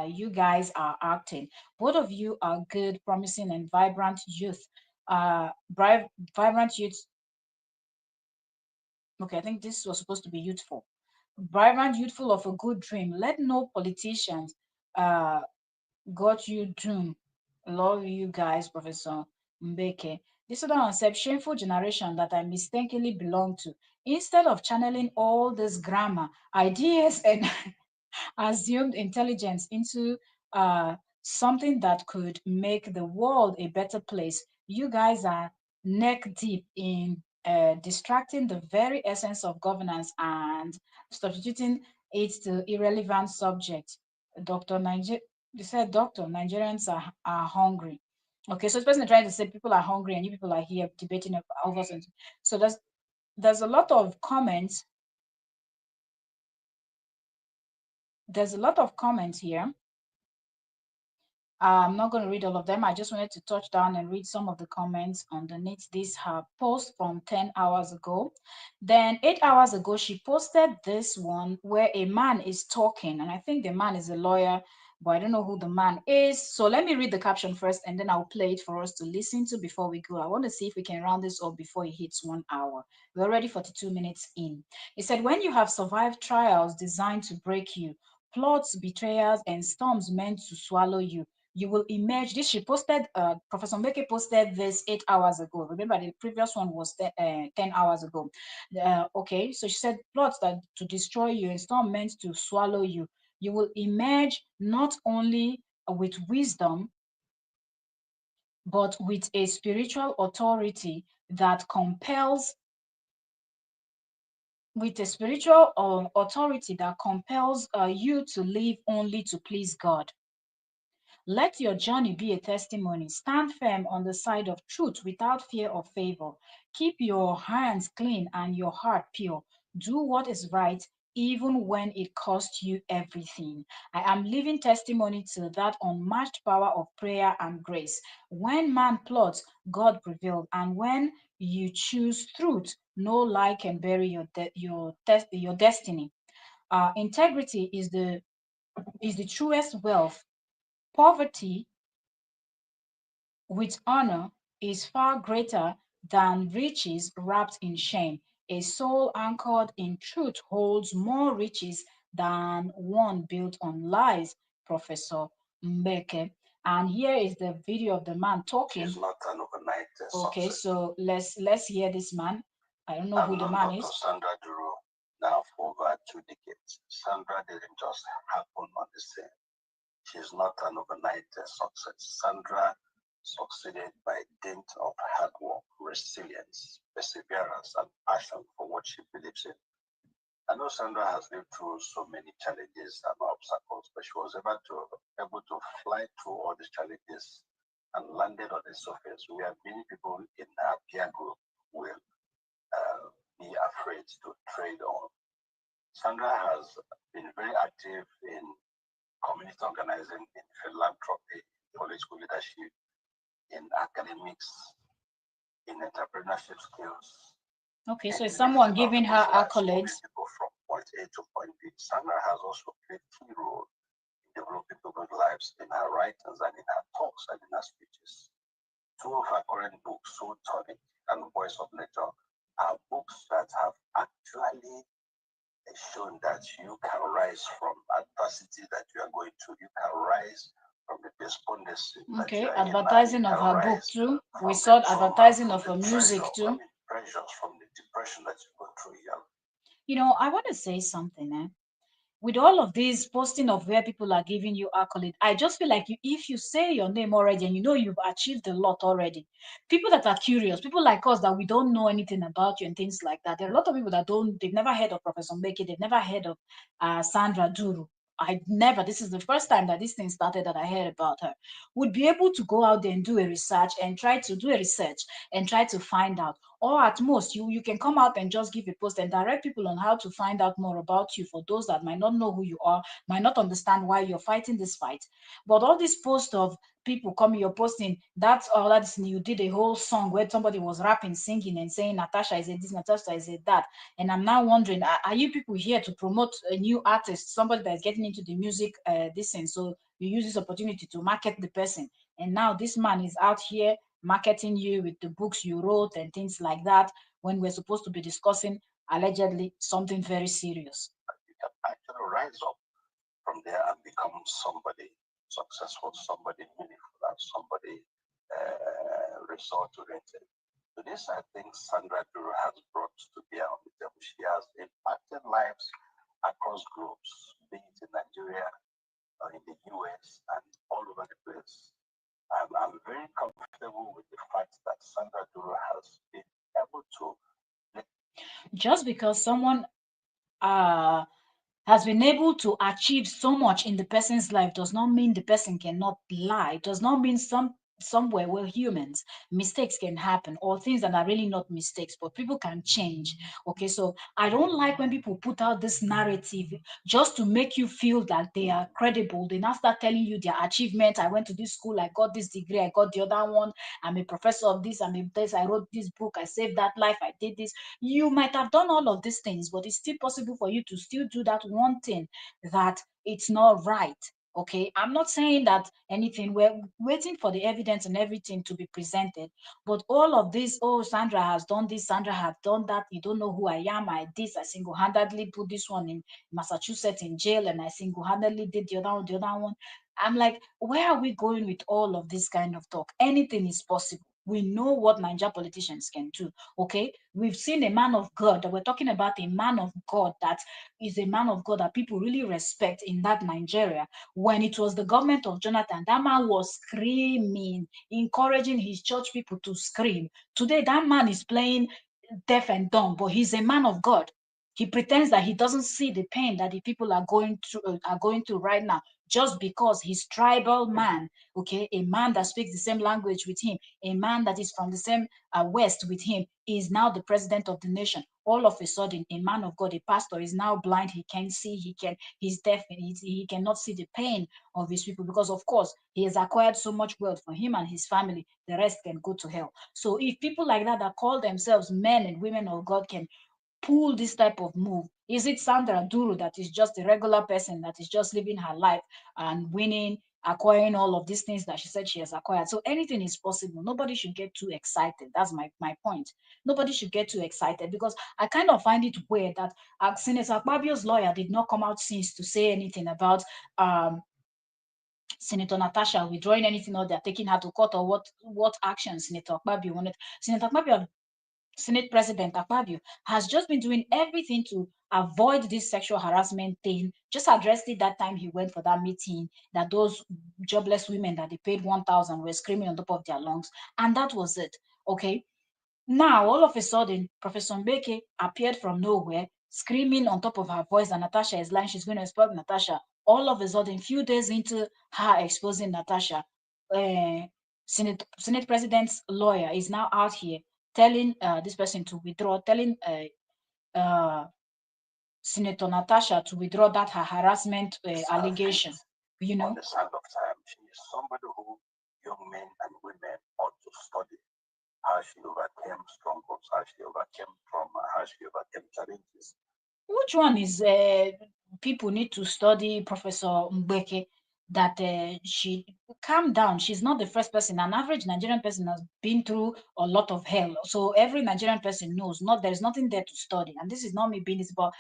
you guys are acting. Both of you are good, promising, and vibrant youth. Vibrant youth. Okay, I think this was supposed to be youthful. Vibrant, youthful of a good dream. Let no politicians uh, got you doomed. Love you guys, Professor Mbeke. This other one said, shameful generation that I mistakenly belong to. Instead of channeling all this grammar, ideas, and assumed intelligence into something that could make the world a better place, you guys are neck deep in distracting the very essence of governance and substituting it to irrelevant subject. Dr. Niger they said, Doctor, Nigerians are hungry. Okay, so this person is trying to say people are hungry and you people are here debating over something. So there's a lot of comments. There's a lot of comments here. I'm not going to read all of them. I just wanted to touch down and read some of the comments underneath this her post from 10 hours ago. Then 8 hours ago, she posted this one where a man is talking, and I think the man is a lawyer, but I don't know who the man is. So let me read the caption first, and then I'll play it for us to listen to before we go. I want to see if we can round this up before it hits 1 hour. We're already 42 minutes in. It said, when you have survived trials designed to break you, plots, betrayals, and storms meant to swallow you will emerge. This she posted, Professor Mbeke posted this 8 hours ago. Remember, the previous one was 10 hours ago. Okay, so she said, plots that to destroy you and storm meant to swallow you. You will emerge not only with wisdom, but with a spiritual authority that compels you to live only to please God. Let your journey be a testimony. Stand firm on the side of truth without fear of favor. Keep your hands clean and your heart pure. Do what is right, even when it costs you everything. I am living testimony to that unmatched power of prayer and grace. When man plots, God prevails, and when you choose truth, no lie can bury your destiny. Integrity is the truest wealth. Poverty with honor is far greater than riches wrapped in shame. A soul anchored in truth holds more riches than one built on lies, Professor Mbeke. And here is the video of the man talking. She's not an overnight Okay, success. so let's hear this man. I don't know who the man is. Sandra Duro now for over 2 decades. Sandra didn't just happen on the scene. She's not an overnight success. Sandra succeeded by dint of hard work, resilience, perseverance, and passion for what she believes in. I know Sandra has lived through so many challenges and obstacles, but she was able to fly through all these challenges and landed on the surface where many people in her peer group will be afraid to trade on. Sandra has been very active in community organizing, in philanthropy, political leadership, in academics, in entrepreneurship skills. Okay, so is someone giving her accolades? People from point A to point B. Sandra has also played key role in developing people's lives in her writings and in her talks and in her speeches. Two of her current books, Soul Tonic and Voice of Nature, are books that have actually shown that you can rise from adversity that you are going through. You can rise from the despondency. Okay, advertising of her book too. We saw advertising of her music too. Pressures from the depression that you go through here. You know, I want to say something, with all of this posting of where people are giving you accolade, I just feel like if you say your name already and you know you've achieved a lot already, people that are curious, people like us that we don't know anything about you and things like that, there are a lot of people that they've never heard of Professor Mbeke, they've never heard of Sandra Duru. This is the first time that this thing started that I heard about her, would be able to go out there and do a research and try to find out. Or at most, you can come out and just give a post and direct people on how to find out more about you for those that might not know who you are, might not understand why you're fighting this fight. But all these posts of people coming, you're posting that's you did a whole song where somebody was rapping, singing, and saying Natasha is a this, Natasha is a that. And I'm now wondering, are you people here to promote a new artist, somebody that's getting into the music this thing? So you use this opportunity to market the person. And now this man is out here marketing you with the books you wrote and things like that when we're supposed to be discussing allegedly something very serious. You can actually rise up from there and become somebody successful, somebody meaningful, and somebody result oriented. So this, I think, Sandra Duru has brought to bear on the table. She has impacted lives across groups, be it in Nigeria or in the US and all over the place. I'm very comfortable with the fact that Sandra Duru has been able to. Just because someone uh has been able to achieve so much in the person's life does not mean the person cannot lie, does not mean somewhere we're humans, mistakes can happen, or things that are really not mistakes, but people can change. Okay, so I don't like when people put out this narrative just to make you feel that they are credible. They now start telling you their achievements. I went to this school, I got this degree, I got the other one, I'm a professor of this, I'm a this, I wrote this book, I saved that life, I did this. You might have done all of these things, but it's still possible for you to still do that one thing that it's not right. Okay, I'm not saying that anything, we're waiting for the evidence and everything to be presented, but all of this, oh, Sandra has done this, Sandra has done that, you don't know who I am, I single-handedly put this one in Massachusetts in jail, and I single-handedly did the other one. I'm like, where are we going with all of this kind of talk? Anything is possible. We know what Niger politicians can do. Okay, we've seen a man of God. We're talking about a man of God that is a man of God that people really respect in that Nigeria. When it was the government of Jonathan, that man was screaming, encouraging his church people to scream. Today, that man is playing deaf and dumb, but he's a man of God. He pretends that he doesn't see the pain that the people are going through right now, just because he's tribal man. Okay, a man that speaks the same language with him, a man that is from the same west with him, is now the president of the nation. All of a sudden, a man of God, a pastor, is now blind. He can't see. He's deaf. He cannot see the pain of his people, because, of course, he has acquired so much wealth for him and his family. The rest can go to hell. So if people like that call themselves men and women of God can pull this type of move, is it Sandra Duru that is just a regular person that is just living her life and winning, acquiring all of these things that she said she has acquired? So anything is possible. Nobody should get too excited. That's my point. Nobody should get too excited, because I kind of find it weird that Senator Akpabio's lawyer did not come out since to say anything about Senator Natasha withdrawing anything, or they're taking her to court, or what action Senator Akpabio wanted. Senator Akpabio, Senate President Akpabio, has just been doing everything to avoid this sexual harassment thing. Just addressed it that time he went for that meeting, that those jobless women that they paid 1,000 were screaming on top of their lungs, and that was it. Okay. Now, all of a sudden, Professor Mbeke appeared from nowhere, screaming on top of her voice that Natasha is lying, she's going to expose Natasha. All of a sudden, few days into her exposing Natasha, Senate President's lawyer is now out here telling this person to withdraw, telling Senator Natasha to withdraw that her harassment allegation. You know, on the sand of time, she is somebody who young men and women ought to study how she overcame overcame strongholds, how she overcame trauma, how she overcame challenges. Which one is people need to study Professor Mgbeke that she calm down. She's not the first person. An average Nigerian person has been through a lot of hell. So every Nigerian person knows not there's nothing there to study. And this is not me being this, but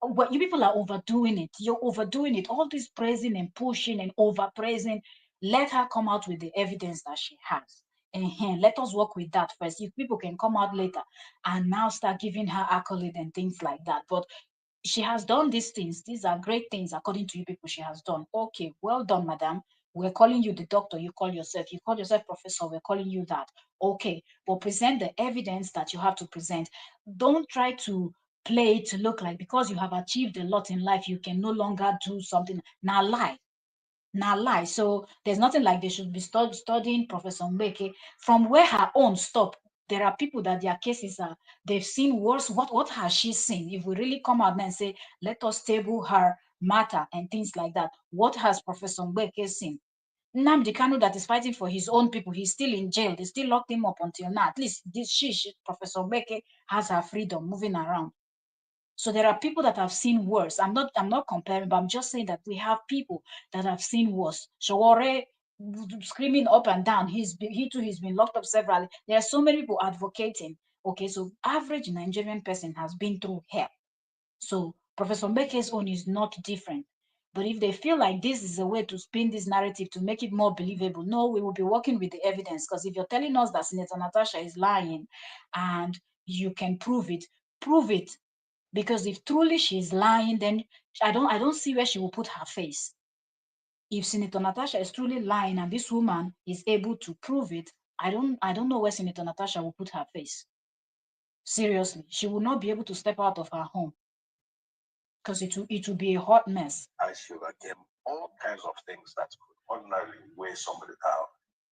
what you people are overdoing it. You're overdoing it. All this praising and pushing and over praising. Let her come out with the evidence that she has. And let us work with that first. If people can come out later and now start giving her accolade and things like that. But she has done these things. These are great things according to you people she has done. Okay, well done, madam. We're calling you the doctor. You call yourself. You call yourself professor. We're calling you that. Okay, but present the evidence that you have to present. Don't try to play it to look like because you have achieved a lot in life, you can no longer do something. Now lie. Now lie. So there's nothing like they should be studying Professor Mbeke from where her own stop. There are people that their cases are they've seen worse. What has she seen? If we really come out and say, let us table her matter and things like that, what has Professor Mbeke seen? Nnamdi Kanu that is fighting for his own people, he's still in jail. They still locked him up until now. At least this Professor Mbeke has her freedom moving around. So there are people that have seen worse. I'm not comparing, but I'm just saying that we have people that have seen worse. Shawore screaming up and down. He too he's been locked up severally. There are so many people advocating. Okay, so average Nigerian person has been through hell. So Professor Mbeke's own is not different. But if they feel like this is a way to spin this narrative to make it more believable, no, we will be working with the evidence. Because if you're telling us that Senator Natasha is lying and you can prove it, prove it. Because if truly she's lying, then I don't see where she will put her face. If Senator Natasha is truly lying and this woman is able to prove it, I don't know where Senator Natasha will put her face. Seriously, she will not be able to step out of her home because it will be a hot mess. I should again all kinds of things that could ordinarily weigh somebody down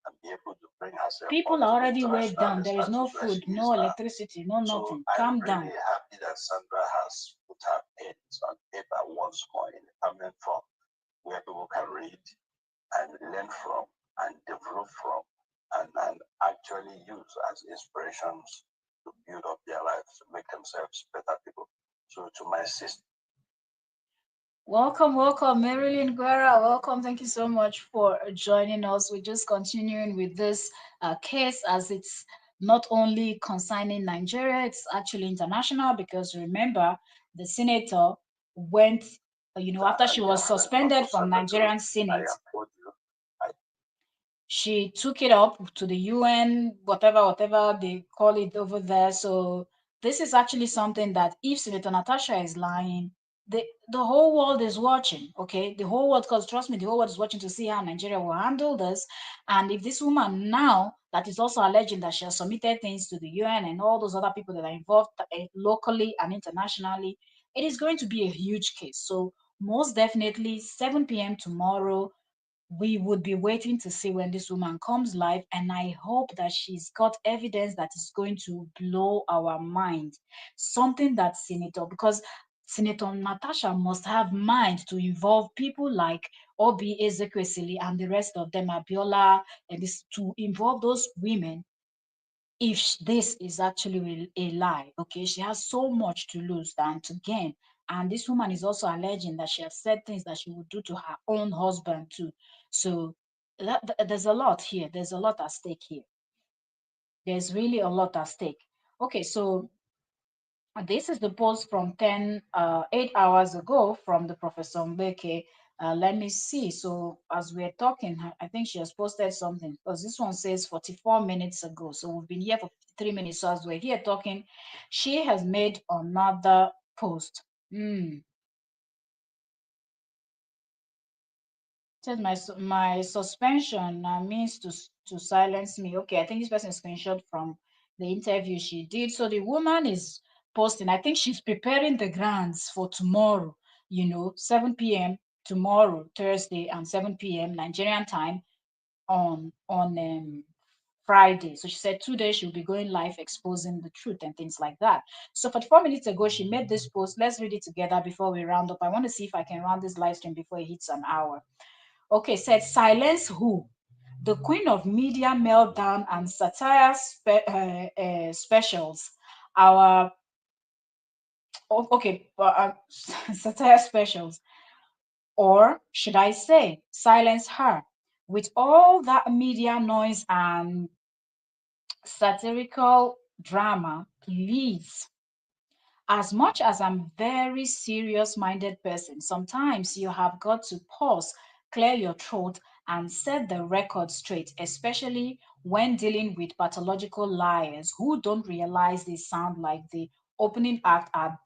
and be able to bring herself People up are to the already weighed international down. There is no status where food, she is no now. electricity, no So nothing. I'm Calm really down. happy that Sandra has put her pens on paper once more in a permanent form where people can read and learn from and develop from and actually use as inspirations to build up their lives, to make themselves better people. So to my sister, Welcome, welcome, Marilyn Guerra. Welcome. Thank you so much for joining us. We're just continuing with this case as it's not only concerning Nigeria, it's actually international because remember, the senator went, after she was suspended from Nigerian Senate, she took it up to the UN, whatever they call it over there. So this is actually something that if Senator Natasha is lying, the whole world is watching. Okay, the whole world, because trust me, the whole world is watching to see how Nigeria will handle this. And if this woman now that is also alleging that she has submitted things to the UN and all those other people that are involved locally and internationally, it is going to be a huge case. So most definitely 7 p.m. tomorrow we would be waiting to see when this woman comes live, and I hope that she's got evidence that is going to blow our mind, something that senator, because Senator Natasha must have mind to involve people like Obi Ezekwesili and the rest of them, Abiola, and this, to involve those women if this is actually a lie. Okay, she has so much to lose than to gain. And this woman is also alleging that she has said things that she would do to her own husband too. So there's a lot here. There's a lot at stake here. There's really a lot at stake. Okay, so this is the post from 8 hours ago from the Professor Mbeke. Let me see. So as we're talking, I think she has posted something because this one says 44 minutes ago. So we've been here for 53 minutes. So as we're here talking, she has made another post. Says my suspension means to silence me. Okay, I think this person screenshot from the interview she did. So the woman is posting. I think she's preparing the grounds for tomorrow. 7 p.m. tomorrow, Thursday, and 7 p.m. Nigerian time on Friday. So she said 2 days she'll be going live exposing the truth and things like that. So 44 minutes ago, she made this post. Let's read it together before we round up. I want to see if I can round this live stream before it hits an hour. Okay, said silence who? the queen of media meltdown and satire specials. Our okay, satire specials, or should I say, silence her with all that media noise and satirical drama, please. As much as I'm very serious minded person, sometimes you have got to pause, clear your throat, and set the record straight, especially when dealing with pathological liars who don't realize they sound like the opening act at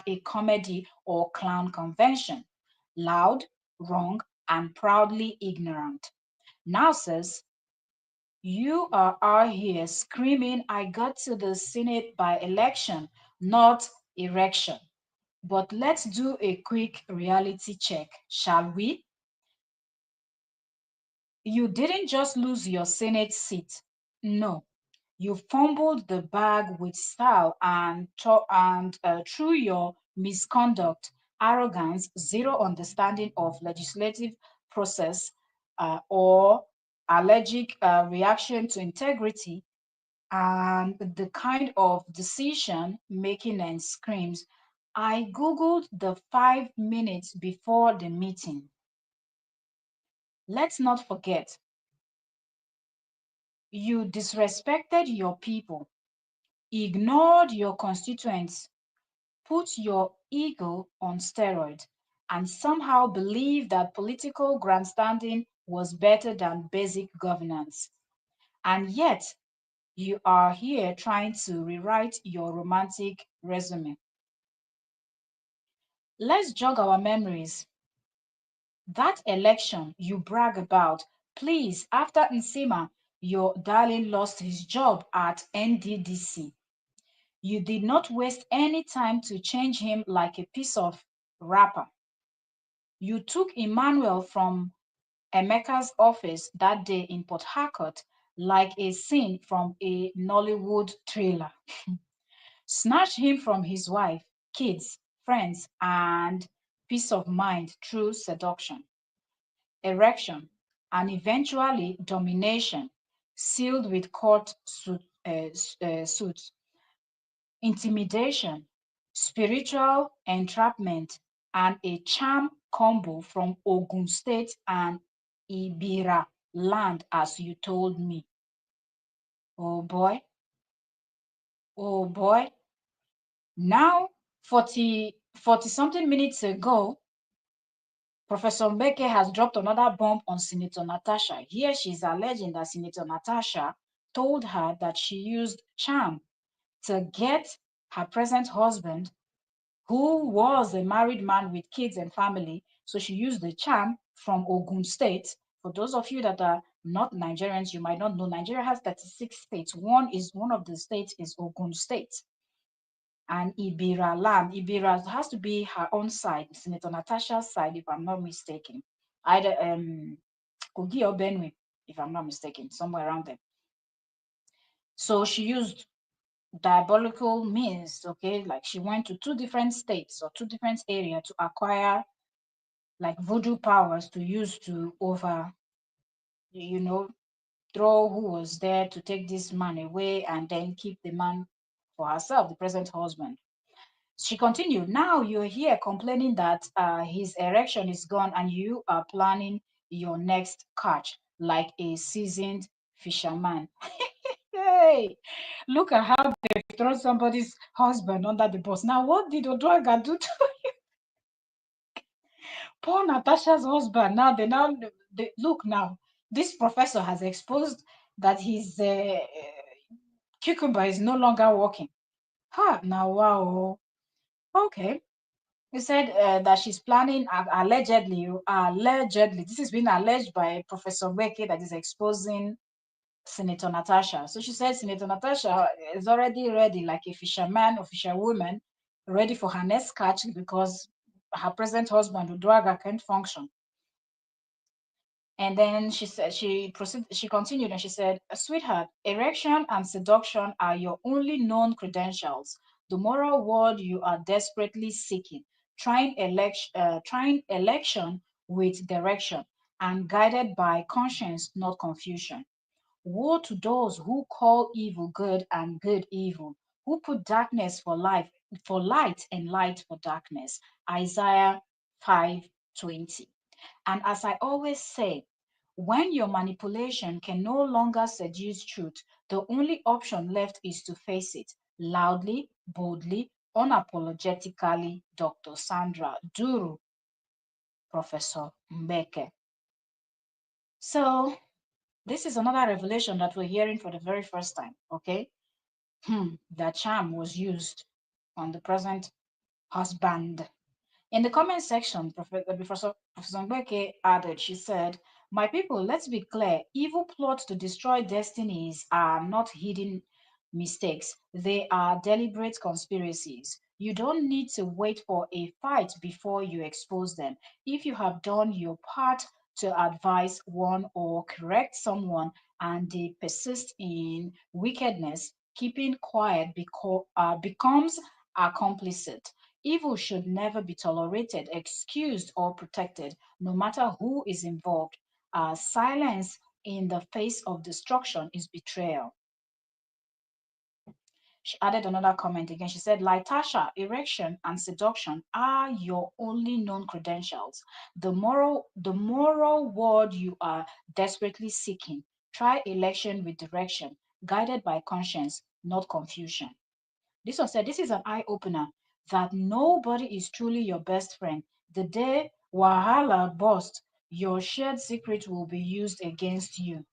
a comedy or clown convention. Loud, wrong, and proudly ignorant. Now, sis, you are out here screaming, I got to the Senate by election, not erection. But let's do a quick reality check, shall we? You didn't just lose your Senate seat. No, you fumbled the bag with style and through your misconduct, arrogance, zero understanding of legislative process, or allergic reaction to integrity, and the kind of decision making and screams. I Googled the 5 minutes before the meeting. Let's not forget, you disrespected your people, ignored your constituents, put your ego on steroids, and somehow believed that political grandstanding was better than basic governance. And yet, you are here trying to rewrite your romantic resume. Let's jog our memories. That election you brag about, please, after Nsima, your darling lost his job at NDDC. You did not waste any time to change him like a piece of wrapper. You took Emmanuel from Emeka's office that day in Port Harcourt like a scene from a Nollywood thriller. Snatched him from his wife, kids, friends, and peace of mind through seduction, erection, and eventually domination, sealed with suits, intimidation, spiritual entrapment, and a charm combo from Ogun State and Ibira land, as you told me. Oh boy, oh boy. Now, 40 something minutes ago, Professor Mbeke has dropped another bomb on Senator Natasha. Here she's alleging that Senator Natasha told her that she used charm to get her present husband, who was a married man with kids and family. So she used the charm from Ogun State. For those of you that are not Nigerians, you might not know Nigeria has 36 states. One of the states is Ogun State and Ibira land. Ibira has to be her own side, Senator Natasha's side, if I'm not mistaken. Either Kogi or Benue, if I'm not mistaken, somewhere around there. So she used diabolical means, okay? Like she went to two different states or two different areas to acquire like voodoo powers to use to over, you know, throw who was there to take this man away and then keep the man for herself, the present husband. She continued, now you're here complaining that his erection is gone and you are planning your next catch like a seasoned fisherman. Hey, look at how they throw somebody's husband under the bus. Now, what did Odwaga do to poor Natasha's husband? They look now. This professor has exposed that his cucumber is no longer working. Ha, now wow. Okay. He said that she's planning, allegedly, this is being alleged by Professor Weke that is exposing Senator Natasha. So she said Senator Natasha is already ready, like a fisherman or fisherwoman, ready for her next catch because her present husband, Uduaga, can't function. And then she continued and she said, sweetheart, erection and seduction are your only known credentials, the moral world you are desperately seeking, trying election with direction. and guided by conscience, not confusion. Woe to those who call evil good and good evil, who put darkness for life for light and light for darkness. Isaiah 5:20. And as I always say, when your manipulation can no longer seduce truth, the only option left is to face it loudly, boldly, unapologetically. Dr. Sandra Duru, Professor Mbeke. So, this is another revelation that we're hearing for the very first time, okay? The charm was used on the present husband. In the comment section, Professor Mbeke added, she said, "My people, let's be clear. Evil plots to destroy destinies are not hidden mistakes. They are deliberate conspiracies. You don't need to wait for a fight before you expose them. If you have done your part to advise one or correct someone and they persist in wickedness, keeping quiet becomes complicit. Evil should never be tolerated, excused, or protected, no matter who is involved. Silence in the face of destruction is betrayal." She added another comment again. She said, "Natasha, erection and seduction are your only known credentials. The moral word you are desperately seeking. Try election with direction, guided by conscience, not confusion." This one said, "This is an eye opener that nobody is truly your best friend. The day Wahala burst, your shared secret will be used against you."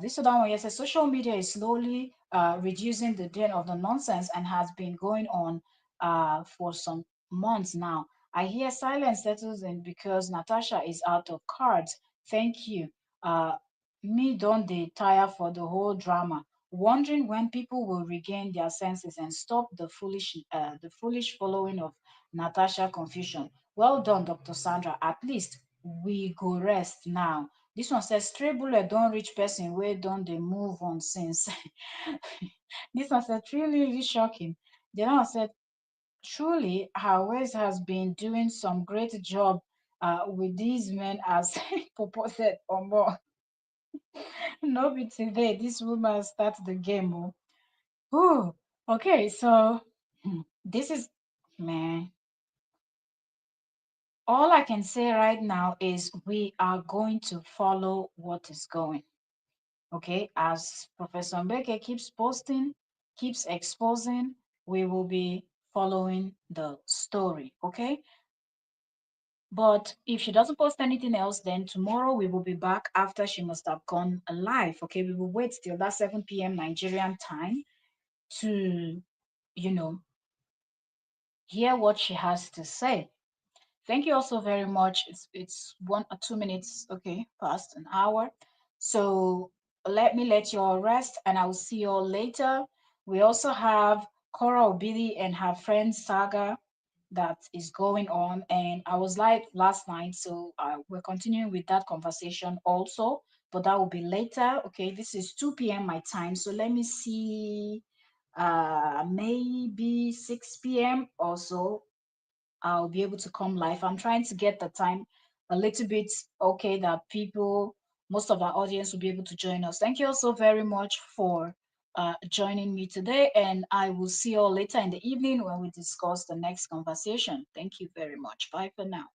This other one, yes, says social media is slowly reducing the den of the nonsense and has been going on for some months now. I hear silence settles in because Natasha is out of cards. Thank you. Uh, Me don't they tire for the whole drama, wondering when people will regain their senses and stop the foolish following of Natasha confusion. Well done, Dr. Sandra. At least we go rest now. This one says stray bullet don't reach person wey don dey move on since. This one said really, really shocking. The other one said truly her ways has been doing some great job with these men as Popo said or more. No be today. This woman start the game. Oh. Whew. Okay, so this is man. All I can say right now is we are going to follow what is going. Okay, as Professor Mbeke keeps posting, keeps exposing, we will be following the story. Okay, but if she doesn't post anything else, then tomorrow we will be back after she must have gone live. Okay, we will wait till that 7 p.m. Nigerian time to, you know, hear what she has to say. Thank you also very much. It's 1 or 2 minutes, okay, past an hour. So let you all rest, and I will see you all later. We also have Cora Obili and her friend Saga that is going on, and I was live last night, so we're continuing with that conversation also, but that will be later. Okay, this is 2 p.m. my time, so let me see, maybe 6 p.m. or so I'll be able to come live. I'm trying to get the time a little bit okay that most of our audience will be able to join us. Thank you all so very much for joining me today, and I will see you all later in the evening when we discuss the next conversation. Thank you very much. Bye for now.